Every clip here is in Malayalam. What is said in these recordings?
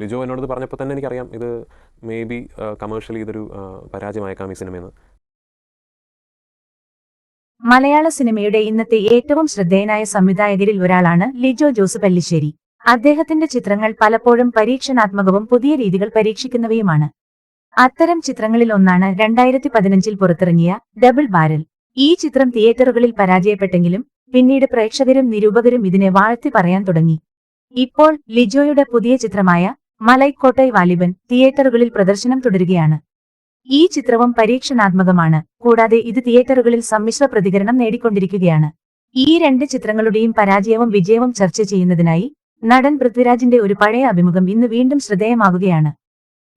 ലിജോ എന്നോട് പറഞ്ഞപ്പോൾ തന്നെ എനിക്കറിയാം ഇത് മേ ബി കമേഴ്ഷ്യലി ഇതൊരു പരാജയമായേക്കാം ഈ സിനിമയെന്ന്. മലയാള സിനിമയുടെ ഇന്നത്തെ ഏറ്റവും ശ്രദ്ധേയനായ സംവിധായകരിൽ ഒരാളാണ് ലിജോ ജോസ് പെല്ലിശ്ശേരി. അദ്ദേഹത്തിന്റെ ചിത്രങ്ങൾ പലപ്പോഴും പരീക്ഷണാത്മകവും പുതിയ രീതികൾ പരീക്ഷിക്കുന്നവയുമാണ്. അത്തരം ചിത്രങ്ങളിൽ ഒന്നാണ് 2015 പുറത്തിറങ്ങിയ ഡബിൾ ബാരൽ. ഈ ചിത്രം തിയേറ്ററുകളിൽ പരാജയപ്പെട്ടെങ്കിലും പിന്നീട് പ്രേക്ഷകരും നിരൂപകരും ഇതിനെ വാഴ്ത്തി പറയാൻ തുടങ്ങി. ഇപ്പോൾ ലിജോയുടെ പുതിയ ചിത്രമായ മലൈക്കോട്ടൈ വാലിബൻ തിയേറ്ററുകളിൽ പ്രദർശനം തുടരുകയാണ്. ഈ ചിത്രവും പരീക്ഷണാത്മകമാണ്, കൂടാതെ ഇത് തിയേറ്ററുകളിൽ സമ്മിശ്ര പ്രതികരണം നേടിക്കൊണ്ടിരിക്കുകയാണ്. ഈ രണ്ട് ചിത്രങ്ങളുടെയും പരാജയവും വിജയവും ചർച്ച ചെയ്യുന്നതിനായി നടൻ പൃഥ്വിരാജിന്റെ ഒരു പഴയ അഭിമുഖം ഇന്ന് വീണ്ടും ശ്രദ്ധേയമാകുകയാണ്.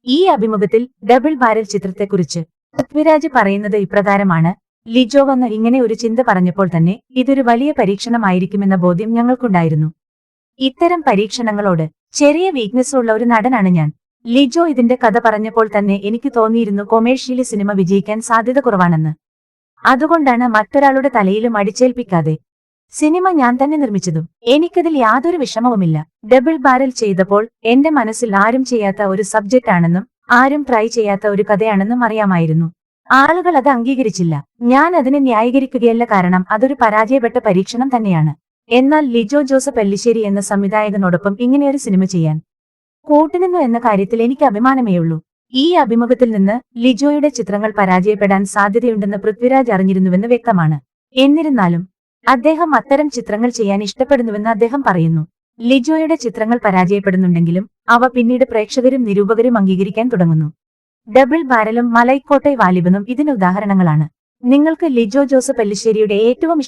ഈ അഭിമുഖത്തിൽ ഡബിൾ ബാരൽ ചിത്രത്തെക്കുറിച്ച് പൃഥ്വിരാജ് പറയുന്നത് ഇപ്രകാരമാണ്: ലിജോ വന്ന് ഇങ്ങനെ ഒരു ചിന്ത പറഞ്ഞപ്പോൾ തന്നെ ഇതൊരു വലിയ പരീക്ഷണമായിരിക്കുമെന്ന ബോധ്യം ഞങ്ങൾക്കുണ്ടായിരുന്നു. ഇത്തരം പരീക്ഷണങ്ങളോട് ചെറിയ വീക്ക്നെസ് ഉള്ള ഒരു നടനാണ് ഞാൻ. ലിജോ ഇതിന്റെ കഥ പറഞ്ഞപ്പോൾ തന്നെ എനിക്ക് തോന്നിയിരുന്നു കൊമേഴ്ഷ്യലി സിനിമ വിജയിക്കാൻ സാധ്യത കുറവാണെന്ന്. അതുകൊണ്ടാണ് മറ്റൊരാളുടെ തലയിലും അടിച്ചേൽപ്പിക്കാതെ സിനിമ ഞാൻ തന്നെ നിർമ്മിച്ചതും. എനിക്കതിൽ യാതൊരു വിഷമവുമില്ല. ഡബിൾ ബാരൽ ചെയ്തപ്പോൾ എന്റെ മനസ്സിൽ ആരും ചെയ്യാത്ത ഒരു സബ്ജക്റ്റ് ആണെന്നും ആരും ട്രൈ ചെയ്യാത്ത ഒരു കഥയാണെന്നും അറിയാമായിരുന്നു. ആളുകൾ അത് അംഗീകരിച്ചില്ല. ഞാൻ അതിനെ ന്യായീകരിക്കുകയല്ല, കാരണം അതൊരു പരാജയപ്പെട്ട പരീക്ഷണം തന്നെയാണ്. എന്നാൽ ലിജോ ജോസ് പെല്ലിശ്ശേരി എന്ന സംവിധായകനോടൊപ്പം ഇങ്ങനെയൊരു സിനിമ ചെയ്യാൻ കൂട്ടുനിന്നു എന്ന കാര്യത്തിൽ എനിക്ക് അഭിമാനമേയുള്ളൂ. ഈ അഭിമുഖത്തിൽ നിന്ന് ലിജോയുടെ ചിത്രങ്ങൾ പരാജയപ്പെടാൻ സാധ്യതയുണ്ടെന്ന് പൃഥ്വിരാജ് അറിഞ്ഞിരുന്നുവെന്ന് വ്യക്തമാണ്. എന്നിരുന്നാലും അദ്ദേഹം അത്തരം ചിത്രങ്ങൾ ചെയ്യാൻ ഇഷ്ടപ്പെടുന്നുവെന്ന് അദ്ദേഹം പറയുന്നു. ലിജോയുടെ ചിത്രങ്ങൾ പരാജയപ്പെടുന്നുണ്ടെങ്കിലും അവ പിന്നീട് പ്രേക്ഷകരും നിരൂപകരും അംഗീകരിക്കാൻ തുടങ്ങുന്നു. ഡബിൾ ബാരലും മലൈക്കോട്ടൈ വാലിബനും ഇതിന് ഉദാഹരണങ്ങളാണ്. നിങ്ങൾക്ക് ലിജോ ജോസ് പെല്ലിശ്ശേരിയുടെ ഏറ്റവും